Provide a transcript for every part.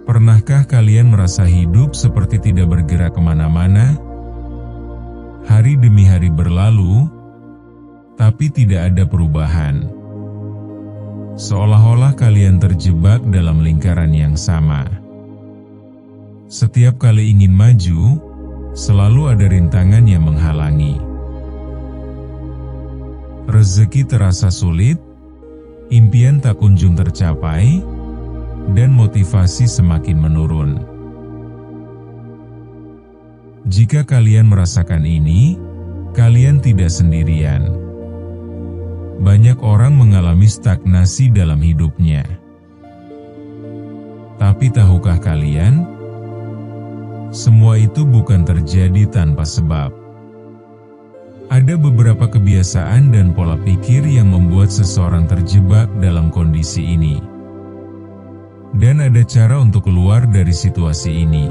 Pernahkah kalian merasa hidup seperti tidak bergerak kemana-mana? Hari demi hari berlalu, tapi tidak ada perubahan. Seolah-olah kalian terjebak dalam lingkaran yang sama. Setiap kali ingin maju, selalu ada rintangan yang menghalangi. Rezeki terasa sulit, impian tak kunjung tercapai, dan motivasi semakin menurun. Jika kalian merasakan ini, kalian tidak sendirian. Banyak orang mengalami stagnasi dalam hidupnya. Tapi tahukah kalian, semua itu bukan terjadi tanpa sebab. Ada beberapa kebiasaan dan pola pikir yang membuat seseorang terjebak dalam kondisi ini. Dan ada cara untuk keluar dari situasi ini.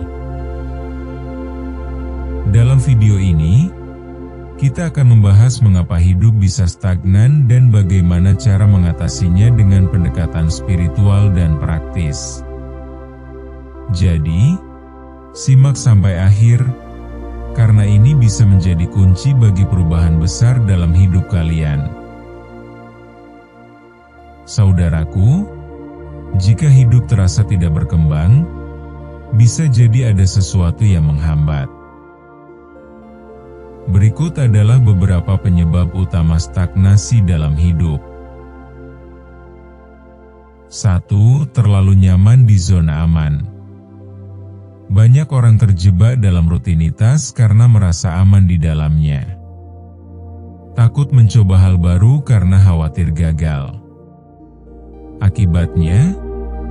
Dalam video ini, kita akan membahas mengapa hidup bisa stagnan dan bagaimana cara mengatasinya dengan pendekatan spiritual dan praktis. Jadi, simak sampai akhir, karena ini bisa menjadi kunci bagi perubahan besar dalam hidup kalian. Saudaraku, jika hidup terasa tidak berkembang, bisa jadi ada sesuatu yang menghambat. Berikut adalah beberapa penyebab utama stagnasi dalam hidup. 1. Terlalu nyaman di zona aman. Banyak orang terjebak dalam rutinitas karena merasa aman di dalamnya. Takut mencoba hal baru karena khawatir gagal. Akibatnya,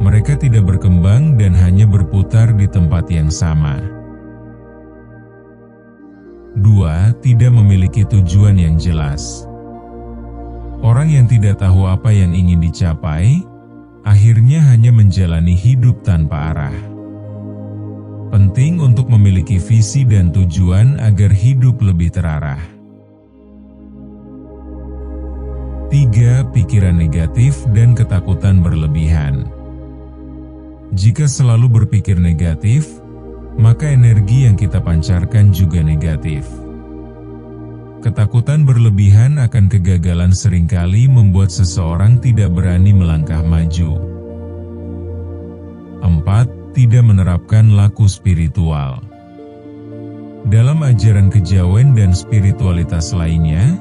mereka tidak berkembang dan hanya berputar di tempat yang sama. 2. Tidak memiliki tujuan yang jelas. Orang yang tidak tahu apa yang ingin dicapai, akhirnya hanya menjalani hidup tanpa arah. Penting untuk memiliki visi dan tujuan agar hidup lebih terarah. 3. Pikiran negatif dan ketakutan berlebihan. Jika selalu berpikir negatif, maka energi yang kita pancarkan juga negatif. Ketakutan berlebihan akan kegagalan seringkali membuat seseorang tidak berani melangkah maju. 4. Tidak menerapkan laku spiritual. Dalam ajaran kejawen dan spiritualitas lainnya,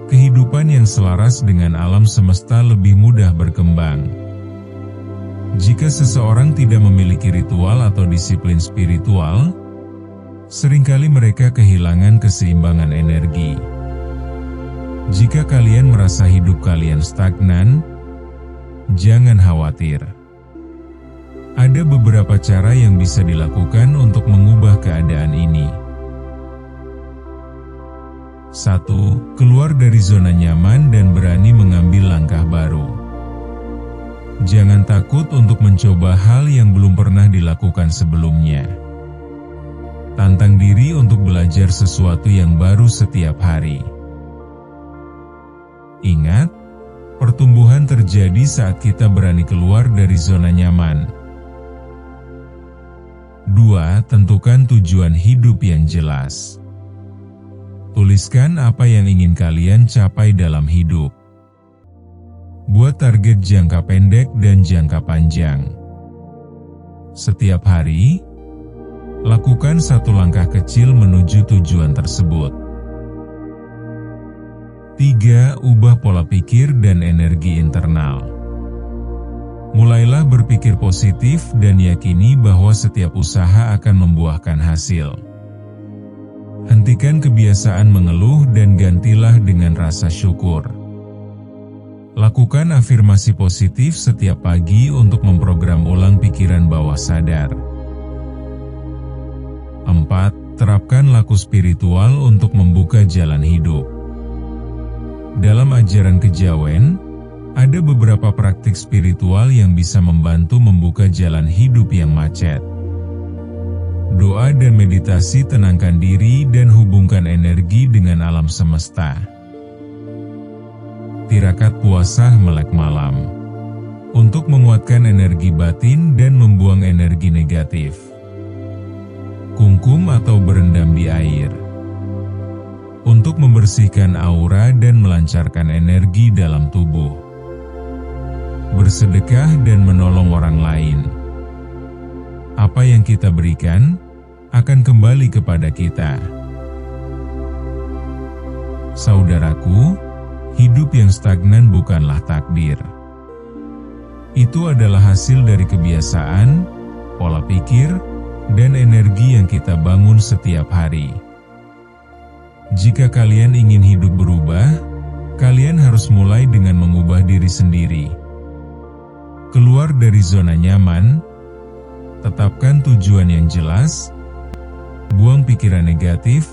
kehidupan yang selaras dengan alam semesta lebih mudah berkembang. Jika seseorang tidak memiliki ritual atau disiplin spiritual, seringkali mereka kehilangan keseimbangan energi. Jika kalian merasa hidup kalian stagnan, jangan khawatir. Ada beberapa cara yang bisa dilakukan untuk mengubah keadaan ini. 1. Keluar dari zona nyaman dan berani mengambil langkah baru. Jangan takut untuk mencoba hal yang belum pernah dilakukan sebelumnya. Tantang diri untuk belajar sesuatu yang baru setiap hari. Ingat, pertumbuhan terjadi saat kita berani keluar dari zona nyaman. 2. Tentukan tujuan hidup yang jelas. Tuliskan apa yang ingin kalian capai dalam hidup. Buat target jangka pendek dan jangka panjang. Setiap hari, lakukan satu langkah kecil menuju tujuan tersebut. 3. Ubah pola pikir dan energi internal. Mulailah berpikir positif dan yakini bahwa setiap usaha akan membuahkan hasil. Hentikan kebiasaan mengeluh dan gantilah dengan rasa syukur. Lakukan afirmasi positif setiap pagi untuk memprogram ulang pikiran bawah sadar. 4. Terapkan laku spiritual untuk membuka jalan hidup. Dalam ajaran kejawen, ada beberapa praktik spiritual yang bisa membantu membuka jalan hidup yang macet. Doa dan meditasi tenangkan diri dan hubungkan energi dengan alam semesta. Tirakat puasa melek malam. Untuk menguatkan energi batin dan membuang energi negatif. negatif. Kungkum atau berendam di air. Untuk membersihkan aura dan melancarkan energi dalam tubuh. Bersedekah dan menolong orang lain. Apa yang kita berikan akan kembali kepada kita. Saudaraku, hidup yang stagnan bukanlah takdir. Itu adalah hasil dari kebiasaan, pola pikir, dan energi yang kita bangun setiap hari. Jika kalian ingin hidup berubah, kalian harus mulai dengan mengubah diri sendiri. Keluar dari zona nyaman, tetapkan tujuan yang jelas, buang pikiran negatif,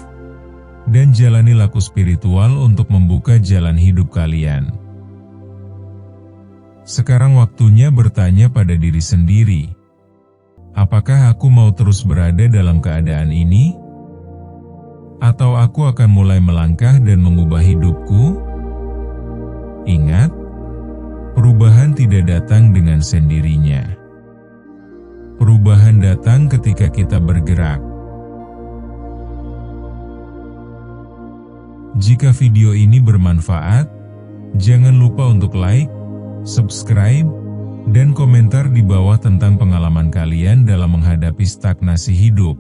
dan jalani laku spiritual untuk membuka jalan hidup kalian. Sekarang waktunya bertanya pada diri sendiri, apakah aku mau terus berada dalam keadaan ini? Atau aku akan mulai melangkah dan mengubah hidupku? Ingat, perubahan tidak datang dengan sendirinya. Perubahan datang ketika kita bergerak. Jika video ini bermanfaat, jangan lupa untuk like, subscribe, dan komentar di bawah tentang pengalaman kalian dalam menghadapi stagnasi hidup.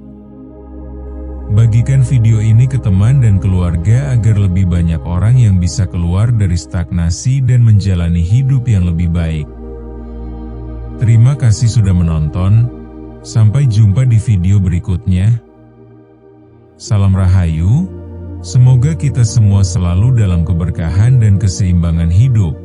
Bagikan video ini ke teman dan keluarga agar lebih banyak orang yang bisa keluar dari stagnasi dan menjalani hidup yang lebih baik. Terima kasih sudah menonton, sampai jumpa di video berikutnya. Salam Rahayu, semoga kita semua selalu dalam keberkahan dan keseimbangan hidup.